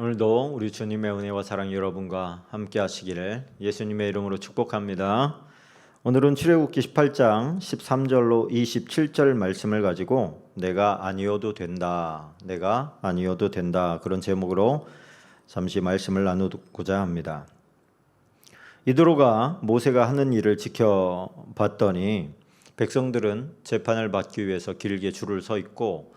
오늘도 우리 주님의 은혜와 사랑 여러분과 함께 하시기를 예수님의 이름으로 축복합니다. 오늘은 출애굽기 18장 13절로 27절 말씀을 가지고 내가 아니어도 된다, 내가 아니어도 된다, 그런 제목으로 잠시 말씀을 나누고자 합니다. 이드로가 모세가 하는 일을 지켜봤더니 백성들은 재판을 받기 위해서 길게 줄을 서 있고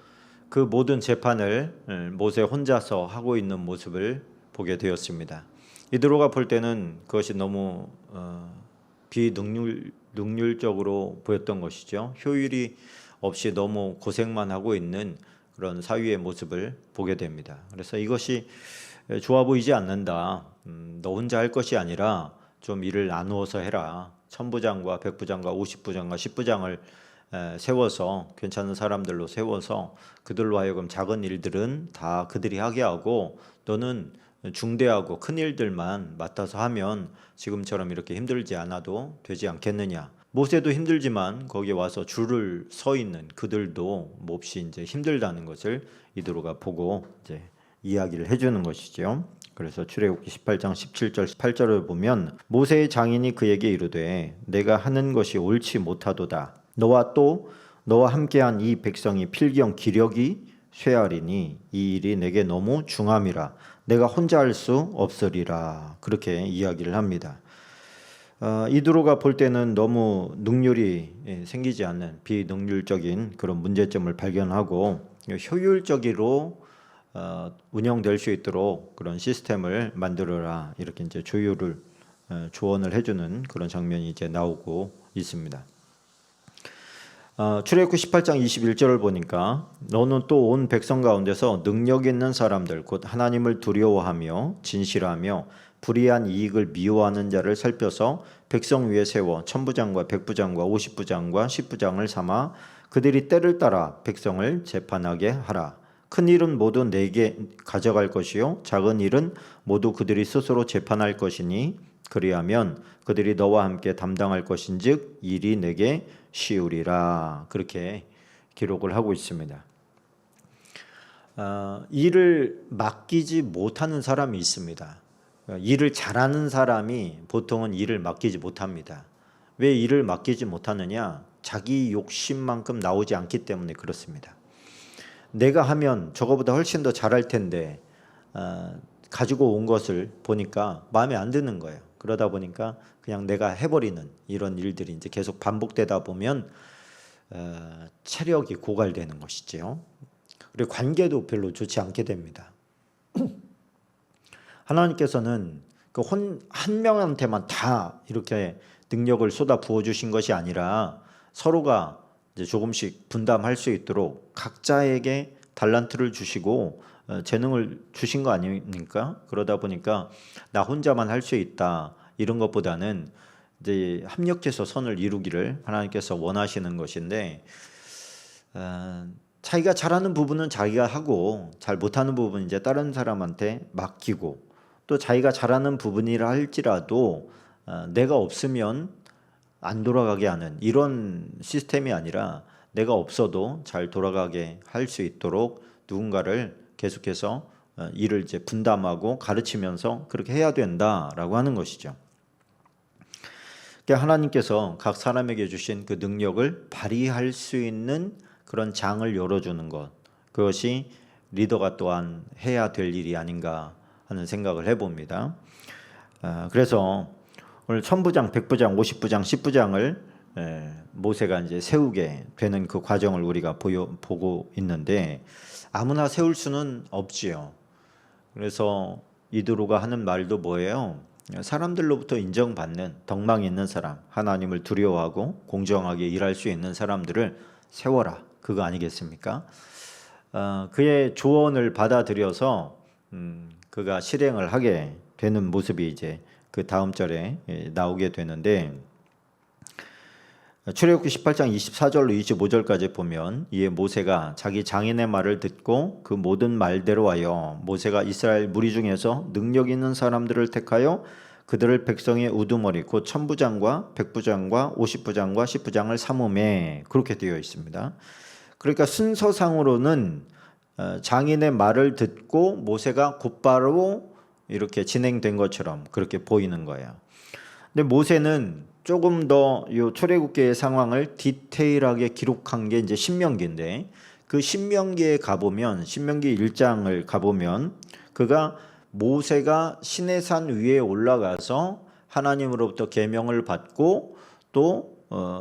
그 모든 재판을 모세 혼자서 하고 있는 모습을 보게 되었습니다. 이드로가 볼 때는 그것이 너무 비능률적으로 보였던 것이죠. 효율이 없이 너무 고생만 하고 있는 그런 사위의 모습을 보게 됩니다. 그래서 이것이 좋아 보이지 않는다. 너 혼자 할 것이 아니라 좀 일을 나누어서 해라. 천부장과 백부장과 50부장과 10부장을 세워서 괜찮은 사람들로 세워서 그들로 하여금 작은 일들은 다 그들이 하게 하고 너는 중대하고 큰 일들만 맡아서 하면 지금처럼 이렇게 힘들지 않아도 되지 않겠느냐. 모세도 힘들지만 거기에 와서 줄을 서 있는 그들도 몹시 이제 힘들다는 것을 이드로가 보고 이제 이야기를 해주는 것이죠. 그래서 출애굽기 18장 17절 18절을 보면 모세의 장인이 그에게 이르되 내가 하는 것이 옳지 못하도다. 너와 함께한 이 백성이 필경 기력이 쇠하리니 이 일이 내게 너무 중함이라 내가 혼자 할 수 없으리라. 그렇게 이야기를 합니다. 이드로가 볼 때는 너무 능률이 생기지 않는 비능률적인 그런 문제점을 발견하고 효율적으로 운영될 수 있도록 그런 시스템을 만들어라, 이렇게 이제 조언을 해주는 그런 장면이 이제 나오고 있습니다. 출애굽기 18장 21절을 보니까 너는 또 온 백성 가운데서 능력 있는 사람들 곧 하나님을 두려워하며 진실하며 불의한 이익을 미워하는 자를 살펴서 백성 위에 세워 천부장과 백부장과 50부장과 10부장을 삼아 그들이 때를 따라 백성을 재판하게 하라. 큰 일은 모두 내게 가져갈 것이요 작은 일은 모두 그들이 스스로 재판할 것이니 그리하면 그들이 너와 함께 담당할 것인즉 일이 내게 쉬우리라. 그렇게 기록을 하고 있습니다. 일을 맡기지 못하는 사람이 있습니다. 일을 잘하는 사람이 보통은 일을 맡기지 못합니다. 왜 일을 맡기지 못하느냐? 자기 욕심만큼 나오지 않기 때문에 그렇습니다. 내가 하면 저거보다 훨씬 더 잘할 텐데 가지고 온 것을 보니까 마음에 안 드는 거예요. 그러다 보니까 그냥 내가 해버리는 이런 일들이 이제 계속 반복되다 보면 체력이 고갈되는 것이죠. 그리고 관계도 별로 좋지 않게 됩니다. 하나님께서는 한 명한테만 다 이렇게 능력을 쏟아 부어 주신 것이 아니라 서로가 이제 조금씩 분담할 수 있도록 각자에게 달란트를 주시고 재능을 주신 거 아닙니까? 그러다 보니까 나 혼자만 할 수 있다 이런 것보다는 이제 합력해서 선을 이루기를 하나님께서 원하시는 것인데 자기가 잘하는 부분은 자기가 하고 잘 못하는 부분은 이제 다른 사람한테 맡기고 또 자기가 잘하는 부분이라 할지라도 내가 없으면 안 돌아가게 하는 이런 시스템이 아니라 내가 없어도 잘 돌아가게 할 수 있도록 누군가를 계속해서 일을 이제 분담하고 가르치면서 그렇게 해야 된다라고 하는 것이죠. 그러니까 하나님께서 각 사람에게 주신 그 능력을 발휘할 수 있는 그런 장을 열어주는 것, 그것이 리더가 또한 해야 될 일이 아닌가 하는 생각을 해봅니다. 그래서 오늘 천부장, 백부장, 50부장, 10부장을 모세가 이제 세우게 되는 그 과정을 우리가 보고 있는데 아무나 세울 수는 없지요. 그래서 이드로가 하는 말도 뭐예요? 사람들로부터 인정받는 덕망 있는 사람, 하나님을 두려워하고 공정하게 일할 수 있는 사람들을 세워라. 그거 아니겠습니까? 그의 조언을 받아들여서 그가 실행을 하게 되는 모습이 이제 그 다음 절에 나오게 되는데 출애굽기 18장 24절로 25절까지 보면 이에 모세가 자기 장인의 말을 듣고 그 모든 말대로 하여 모세가 이스라엘 무리 중에서 능력 있는 사람들을 택하여 그들을 백성의 우두머리 곧 천부장과 백부장과 50부장과 10부장을 삼음에 그렇게 되어 있습니다. 그러니까 순서상으로는 장인의 말을 듣고 모세가 곧바로 이렇게 진행된 것처럼 그렇게 보이는 거예요. 근데 모세는 조금 더 이 출애굽기의 상황을 디테일하게 기록한 게 이제 신명기인데, 그 신명기에 가보면, 신명기 1장을 가보면 그가 모세가 시내산 위에 올라가서 하나님으로부터 계명을 받고 또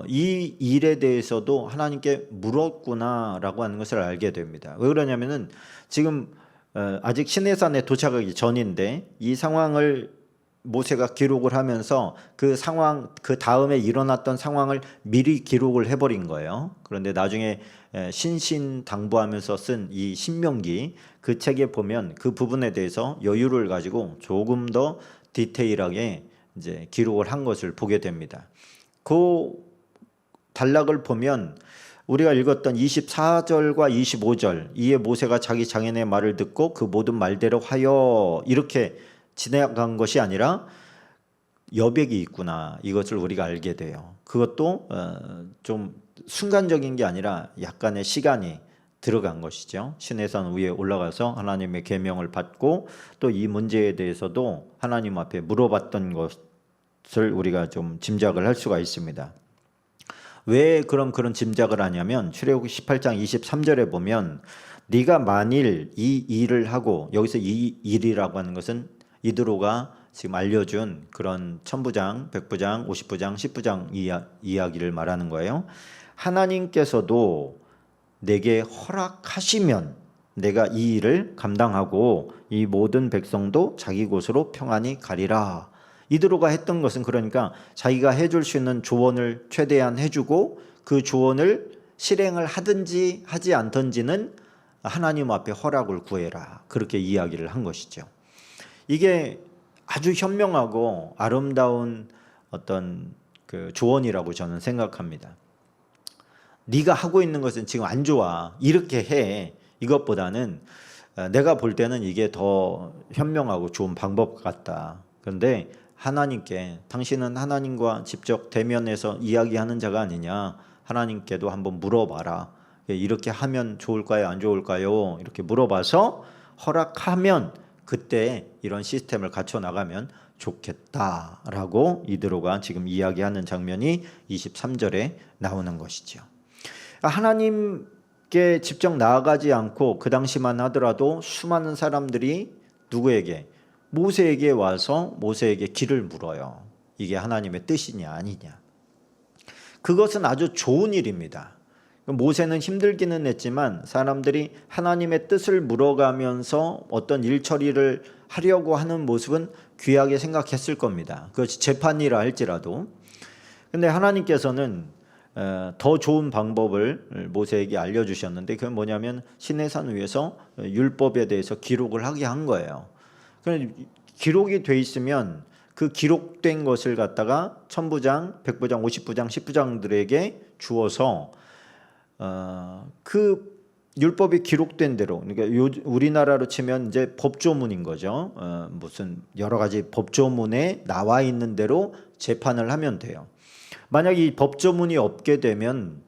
이 일에 대해서도 하나님께 물었구나라고 하는 것을 알게 됩니다. 왜 그러냐면은 지금 아직 시내산에 도착하기 전인데 이 상황을 모세가 기록을 하면서 그 상황, 그 다음에 일어났던 상황을 미리 기록을 해버린 거예요. 그런데 나중에 신신당부하면서 쓴 이 신명기, 그 책에 보면 그 부분에 대해서 여유를 가지고 조금 더 디테일하게 이제 기록을 한 것을 보게 됩니다. 그 단락을 보면 우리가 읽었던 24절과 25절, 이에 모세가 자기 장인의 말을 듣고 그 모든 말대로 하여, 이렇게 지나간 것이 아니라 여백이 있구나, 이것을 우리가 알게 돼요. 그것도 좀 순간적인 게 아니라 약간의 시간이 들어간 것이죠. 시내산 위에 올라가서 하나님의 계명을 받고 또 이 문제에 대해서도 하나님 앞에 물어봤던 것을 우리가 좀 짐작을 할 수가 있습니다. 왜 그런 짐작을 하냐면 출애굽기 18장 23절에 보면 네가 만일 이 일을 하고, 여기서 이 일이라고 하는 것은 이드로가 지금 알려준 그런 천부장, 백부장, 50부장, 10부장 이야기를 말하는 거예요. 하나님께서도 내게 허락하시면 내가 이 일을 감당하고 이 모든 백성도 자기 곳으로 평안히 가리라. 이드로가 했던 것은 그러니까 자기가 해줄 수 있는 조언을 최대한 해주고 그 조언을 실행을 하든지 하지 않든지는 하나님 앞에 허락을 구해라, 그렇게 이야기를 한 것이죠. 이게 아주 현명하고 아름다운 어떤 그 조언이라고 저는 생각합니다. 네가 하고 있는 것은 지금 안 좋아, 이렇게 해, 이것보다는 내가 볼 때는 이게 더 현명하고 좋은 방법 같다. 그런데 하나님께, 당신은 하나님과 직접 대면해서 이야기하는 자가 아니냐, 하나님께도 한번 물어봐라. 이렇게 하면 좋을까요, 안 좋을까요? 이렇게 물어봐서 허락하면 그때 이런 시스템을 갖춰 나가면 좋겠다라고 이드로가 지금 이야기하는 장면이 23절에 나오는 것이죠. 하나님께 직접 나아가지 않고 그 당시만 하더라도 수많은 사람들이 누구에게? 모세에게 와서 모세에게 길을 물어요. 이게 하나님의 뜻이냐 아니냐. 그것은 아주 좋은 일입니다. 모세는 힘들기는 했지만 사람들이 하나님의 뜻을 물어가면서 어떤 일 처리를 하려고 하는 모습은 귀하게 생각했을 겁니다. 그것이 재판이라 할지라도. 근데 하나님께서는 더 좋은 방법을 모세에게 알려주셨는데, 그건 뭐냐면 시내산 위에서 율법에 대해서 기록을 하게 한 거예요. 기록이 돼 있으면 그 기록된 것을 갖다가 천부장, 백부장, 50부장, 10부장들에게 주어서 그 율법이 기록된 대로, 그러니까 우리나라로 치면 이제 법조문인 거죠. 무슨 여러 가지 법조문에 나와 있는 대로 재판을 하면 돼요. 만약 이 법조문이 없게 되면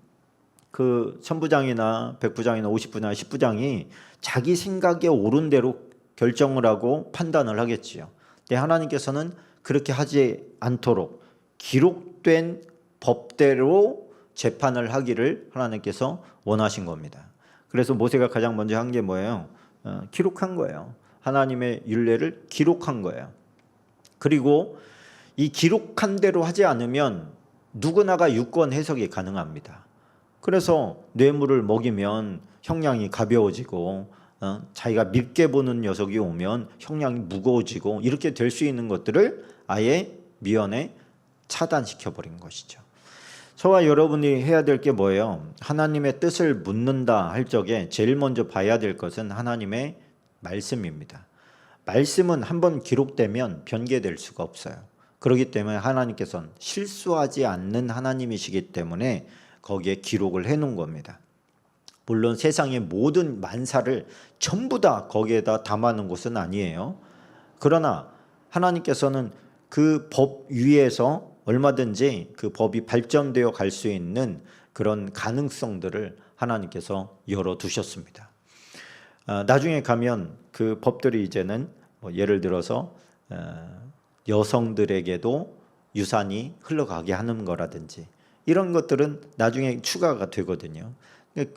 그 천부장이나 백부장이나 50부장이나 10부장이 자기 생각에 옳은 대로 결정을 하고 판단을 하겠지요. 근데 하나님께서는 그렇게 하지 않도록 기록된 법대로 재판을 하기를 하나님께서 원하신 겁니다. 그래서 모세가 가장 먼저 한 게 뭐예요? 기록한 거예요. 하나님의 율례를 기록한 거예요. 그리고 이 기록한 대로 하지 않으면 누구나가 유권 해석이 가능합니다. 그래서 뇌물을 먹이면 형량이 가벼워지고 자기가 밉게 보는 녀석이 오면 형량이 무거워지고, 이렇게 될 수 있는 것들을 아예 미연에 차단시켜버린 것이죠. 저와 여러분이 해야 될 게 뭐예요? 하나님의 뜻을 묻는다 할 적에 제일 먼저 봐야 될 것은 하나님의 말씀입니다. 말씀은 한번 기록되면 변개될 수가 없어요. 그렇기 때문에 하나님께서는 실수하지 않는 하나님이시기 때문에 거기에 기록을 해놓은 겁니다. 물론 세상의 모든 만사를 전부 다 거기에다 담아놓은 것은 아니에요. 그러나 하나님께서는 그 법 위에서 얼마든지 그 법이 발전되어 갈 수 있는 그런 가능성들을 하나님께서 열어두셨습니다. 나중에 가면 그 법들이 이제는 뭐 예를 들어서 여성들에게도 유산이 흘러가게 하는 거라든지 이런 것들은 나중에 추가가 되거든요.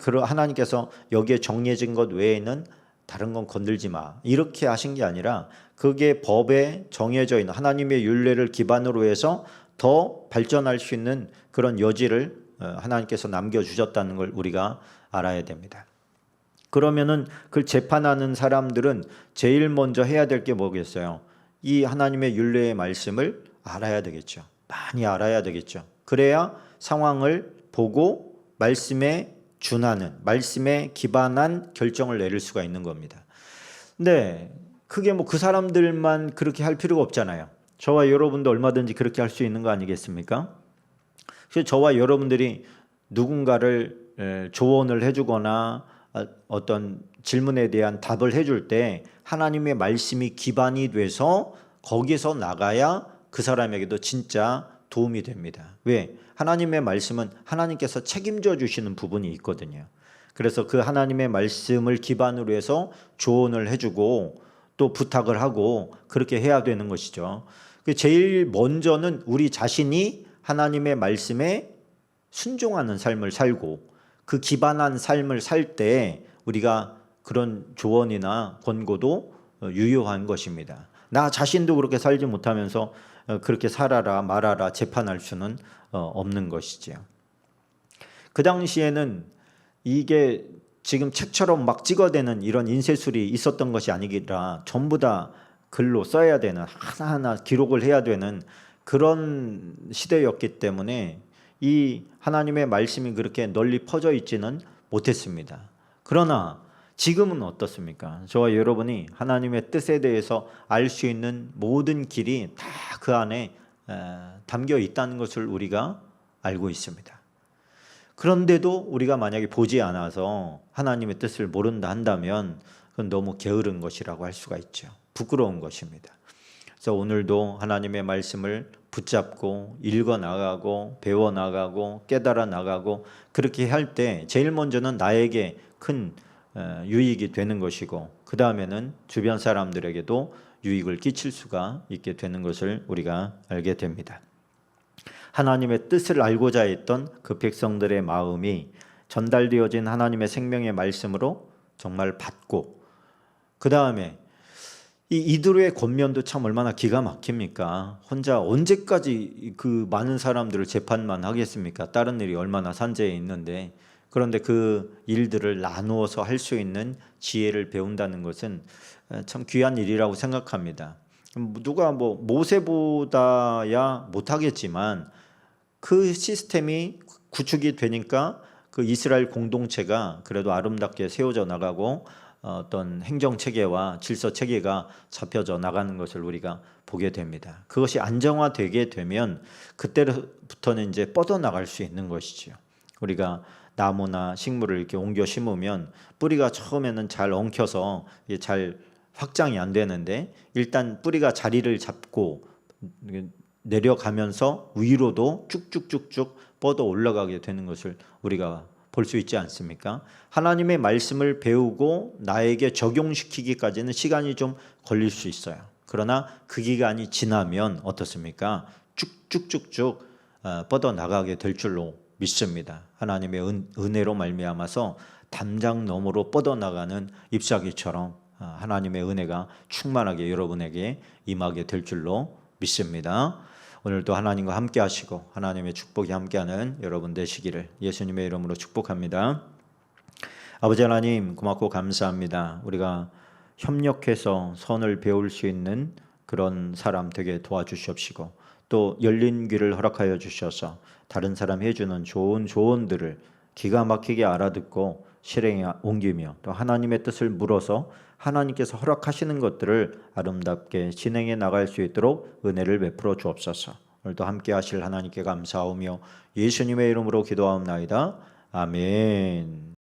하나님께서 여기에 정해진 것 외에는 다른 건 건들지 마 이렇게 하신 게 아니라 그게 법에 정해져 있는 하나님의 율례를 기반으로 해서 더 발전할 수 있는 그런 여지를 하나님께서 남겨주셨다는 걸 우리가 알아야 됩니다. 그러면은 그 재판하는 사람들은 제일 먼저 해야 될 게 뭐겠어요? 이 하나님의 율례의 말씀을 알아야 되겠죠. 많이 알아야 되겠죠. 그래야 상황을 보고 말씀에 준하는, 말씀에 기반한 결정을 내릴 수가 있는 겁니다. 근데 그게 뭐 그 사람들만 그렇게 할 필요가 없잖아요. 저와 여러분도 얼마든지 그렇게 할 수 있는 거 아니겠습니까? 그래서 저와 여러분들이 누군가를 조언을 해주거나 어떤 질문에 대한 답을 해줄 때 하나님의 말씀이 기반이 돼서 거기서 나가야 그 사람에게도 진짜 도움이 됩니다. 왜? 하나님의 말씀은 하나님께서 책임져 주시는 부분이 있거든요. 그래서 그 하나님의 말씀을 기반으로 해서 조언을 해주고 또 부탁을 하고 그렇게 해야 되는 것이죠. 제일 먼저는 우리 자신이 하나님의 말씀에 순종하는 삶을 살고 그 기반한 삶을 살 때 우리가 그런 조언이나 권고도 유효한 것입니다. 나 자신도 그렇게 살지 못하면서 그렇게 살아라 말아라 재판할 수는 없는 것이지요. 그 당시에는 이게 지금 책처럼 막 찍어대는 이런 인쇄술이 있었던 것이 아니라 전부 다 글로 써야 되는 하나하나 기록을 해야 되는 그런 시대였기 때문에 이 하나님의 말씀이 그렇게 널리 퍼져 있지는 못했습니다. 그러나 지금은 어떻습니까? 저와 여러분이 하나님의 뜻에 대해서 알 수 있는 모든 길이 다 그 안에 담겨 있다는 것을 우리가 알고 있습니다. 그런데도 우리가 만약에 보지 않아서 하나님의 뜻을 모른다 한다면 그건 너무 게으른 것이라고 할 수가 있죠. 부끄러운 것입니다. 그래서 오늘도 하나님의 말씀을 붙잡고 읽어 나가고 배워 나가고 깨달아 나가고 그렇게 할 때 제일 먼저는 나에게 큰 유익이 되는 것이고 그 다음에는 주변 사람들에게도 유익을 끼칠 수가 있게 되는 것을 우리가 알게 됩니다. 하나님의 뜻을 알고자 했던 그 백성들의 마음이 전달되어진 하나님의 생명의 말씀으로 정말 받고 그 다음에 이들의 권면도 참 얼마나 기가 막힙니까? 혼자 언제까지 그 많은 사람들을 재판만 하겠습니까? 다른 일이 얼마나 산재해 있는데 그런데 그 일들을 나누어서 할 수 있는 지혜를 배운다는 것은 참 귀한 일이라고 생각합니다. 누가 뭐 모세보다야 못하겠지만 그 시스템이 구축이 되니까 그 이스라엘 공동체가 그래도 아름답게 세워져 나가고 어떤 행정 체계와 질서 체계가 잡혀져 나가는 것을 우리가 보게 됩니다. 그것이 안정화되게 되면 그때부터는 이제 뻗어나갈 수 있는 것이죠. 우리가 나무나 식물을 이렇게 옮겨 심으면 뿌리가 처음에는 잘 엉켜서 잘 확장이 안 되는데 일단 뿌리가 자리를 잡고 내려가면서 위로도 쭉쭉쭉쭉 뻗어 올라가게 되는 것을 우리가 볼 수 있지 않습니까? 하나님의 말씀을 배우고 나에게 적용시키기까지는 시간이 좀 걸릴 수 있어요. 그러나 그 기간이 지나면 어떻습니까? 쭉쭉쭉쭉 뻗어 나가게 될 줄로 믿습니다. 하나님의 은혜로 말미암아서 담장 너머로 뻗어 나가는 잎사귀처럼 하나님의 은혜가 충만하게 여러분에게 임하게 될 줄로 믿습니다. 오늘도 하나님과 함께 하시고 하나님의 축복이 함께하는 여러분 되시기를 예수님의 이름으로 축복합니다. 아버지 하나님 고맙고 감사합니다. 우리가 협력해서 선을 배울 수 있는 그런 사람 되게 도와주시옵시고 또 열린 귀를 허락하여 주셔서 다른 사람 해주는 좋은 조언들을 기가 막히게 알아듣고 실행에 옮기며 또 하나님의 뜻을 물어서 하나님께서 허락하시는 것들을 아름답게 진행해 나갈 수 있도록 은혜를 베풀어 주옵소서. 오늘도 함께 하실 하나님께 감사하며 예수님의 이름으로 기도하옵나이다. 아멘.